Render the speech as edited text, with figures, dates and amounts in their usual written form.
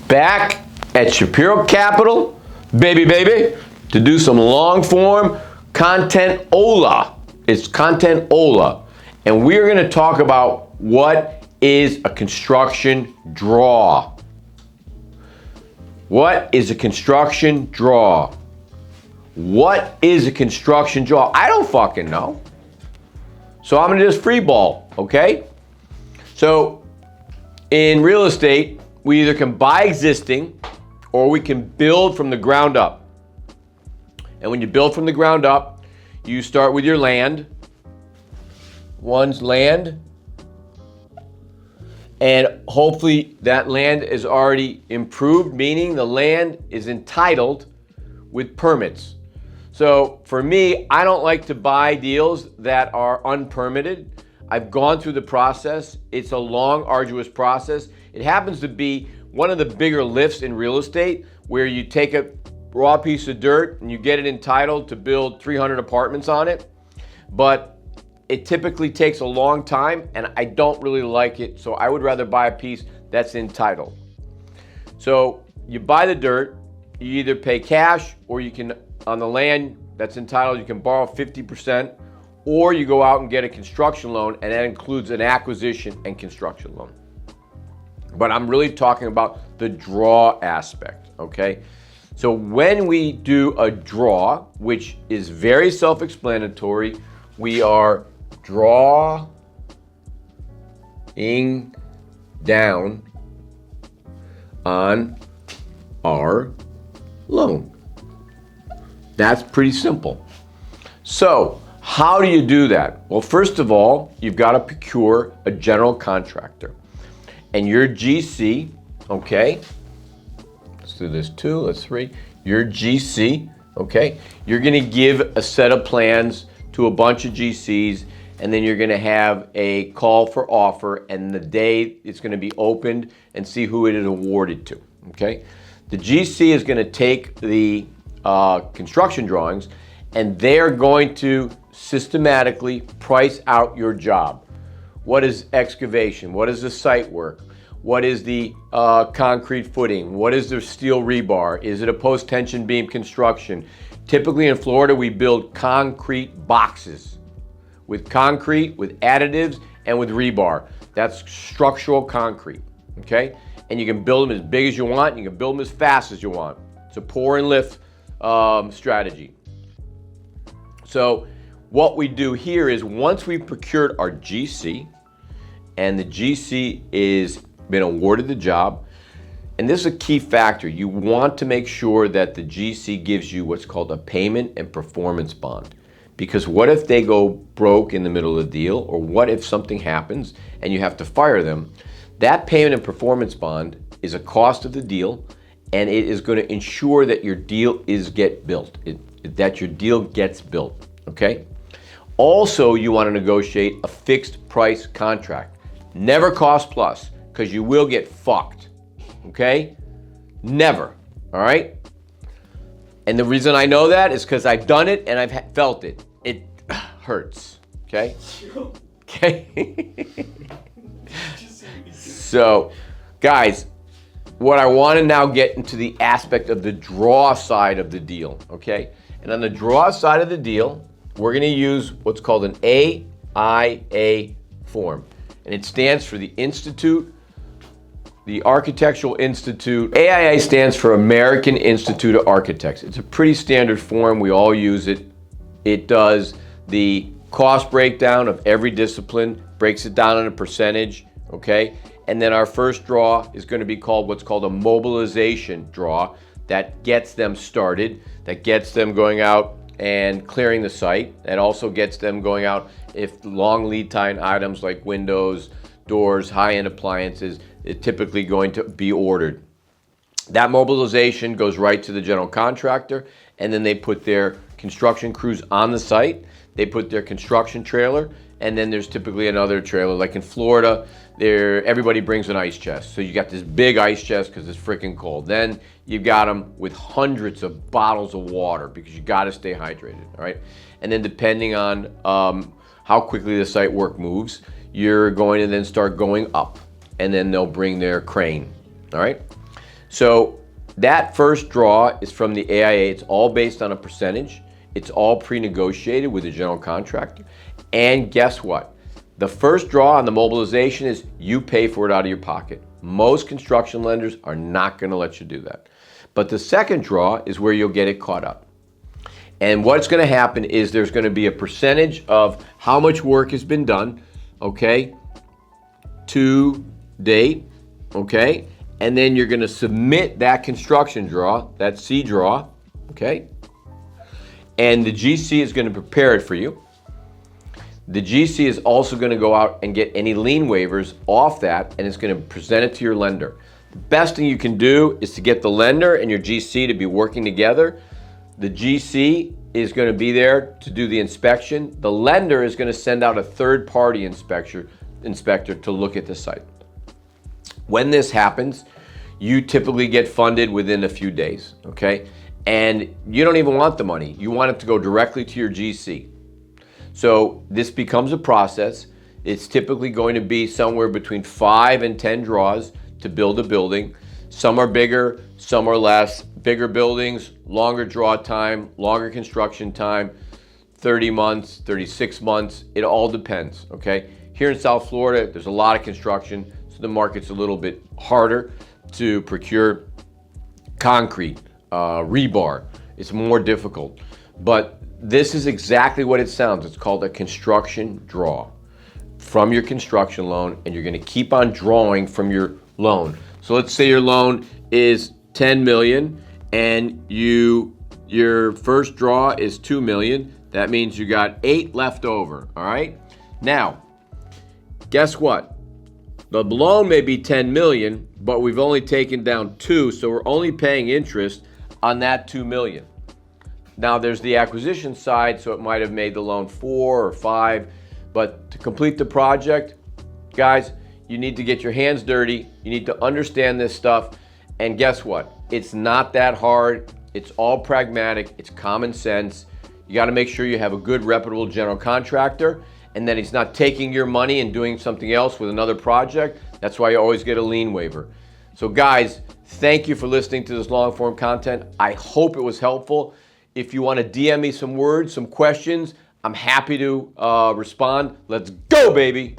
Back at Shapiro Capital, baby, to do some long form content Ola. It's content Ola. And we're going to talk about what is a construction draw. What is a construction draw? What is a construction draw? I don't fucking know. So I'm going to just freeball, okay? So in real estate, we either can buy existing or we can build from the ground up. And when you build from the ground up, you start with your land. One's land. And hopefully that land is already improved, meaning the land is entitled with permits. So for me, I don't like to buy deals that are unpermitted. I've gone through the process. It's a long, arduous process. It happens to be one of the bigger lifts in real estate where you take a raw piece of dirt and you get it entitled to build 300 apartments on it. But it typically takes a long time and I don't really like it. So I would rather buy a piece that's entitled. So you buy the dirt, you either pay cash or you can, on the land that's entitled, you can borrow 50%, or you go out and get a construction loan, and that includes an acquisition and construction loan. But I'm really talking about the draw aspect, okay? So when we do a draw, which is very self-explanatory, we are drawing down on our loan. That's pretty simple. So how do you do that? Well, first of all, you've got to procure a general contractor. And your GC, okay, let's do this 2, let's 3. Your GC, okay, you're going to give a set of plans to a bunch of GCs, and then you're going to have a call for offer, and the day it's going to be opened and see who it is awarded to, okay? The GC is going to take the construction drawings, and they're going to systematically price out your job. What is excavation? What is the site work? What is the concrete footing? What is the steel rebar? Is it a post-tension beam construction? Typically in Florida, we build concrete boxes with concrete, with additives, and with rebar. That's structural concrete, okay? And you can build them as big as you want. You can build them as fast as you want. It's a pour and lift strategy. So what we do here is once we've procured our GC and the GC is been awarded the job, and this is a key factor, you want to make sure that the GC gives you what's called a payment and performance bond. Because what if they go broke in the middle of the deal, or what if something happens and you have to fire them? That payment and performance bond is a cost of the deal, and it is going to ensure that your deal that your deal gets built, okay? Also, you want to negotiate a fixed price contract. Never cost plus, because you will get fucked, okay? Never, all right? And the reason I know that is because I've done it and I've felt it. It hurts, okay? Okay? So, guys, what I want to now get into the aspect of the draw side of the deal, okay? And on the draw side of the deal, we're going to use what's called an AIA form. And it stands for the Architectural Institute. AIA stands for American Institute of Architects. It's a pretty standard form. We all use it. It does the cost breakdown of every discipline, breaks it down in a percentage, okay? And then our first draw is going to be called what's called a mobilization draw. That gets them started, that gets them going out and clearing the site. That also gets them going out if long lead time items like windows, doors, high-end appliances is typically going to be ordered. That mobilization goes right to the general contractor, and then they put their construction crews on the site. They put their construction trailer, and then there's typically another trailer. Like in Florida, everybody brings an ice chest. So you got this big ice chest because it's freaking cold. Then you've got them with hundreds of bottles of water because you got to stay hydrated, all right? And then depending on how quickly the site work moves, you're going to then start going up, and then they'll bring their crane, all right? So that first draw is from the AIA. It's all based on a percentage. It's all pre-negotiated with the general contractor. And guess what? The first draw on the mobilization is you pay for it out of your pocket. Most construction lenders are not going to let you do that. But the second draw is where you'll get it caught up. And what's going to happen is there's going to be a percentage of how much work has been done, okay, to date, okay? And then you're going to submit that construction draw, that C draw, okay? And the GC is going to prepare it for you. The GC is also going to go out and get any lien waivers off that, and it's going to present it to your lender. The best thing you can do is to get the lender and your GC to be working together. The GC is going to be there to do the inspection. The lender is going to send out a third-party inspector to look at the site. When this happens, you typically get funded within a few days, okay? And you don't even want the money. You want it to go directly to your GC. So this becomes a process. It's typically going to be somewhere between 5 and 10 draws to build a building. Some are bigger, some are less. Bigger buildings, longer draw time, longer construction time, 30 months, 36 months. It all depends, okay? Here in South Florida, there's a lot of construction, so the market's a little bit harder to procure concrete, rebar. It's more difficult. But this is exactly what it sounds. It's called a construction draw from your construction loan, and you're going to keep on drawing from your loan. So let's say your loan is 10 million and your first draw is 2 million. That means you got 8 left over, all right? Now, guess what? The loan may be 10 million, but we've only taken down 2, so we're only paying interest on that 2 million. Now there's the acquisition side, so it might have made the loan 4 or 5, but to complete the project, guys, you need to get your hands dirty. You need to understand this stuff. And guess what? It's not that hard. It's all pragmatic. It's common sense. You got to make sure you have a good, reputable general contractor, and that he's not taking your money and doing something else with another project. That's why you always get a lien waiver. So guys, thank you for listening to this long form content. I hope it was helpful. If you want to DM me some words, some questions, I'm happy to respond. Let's go, baby.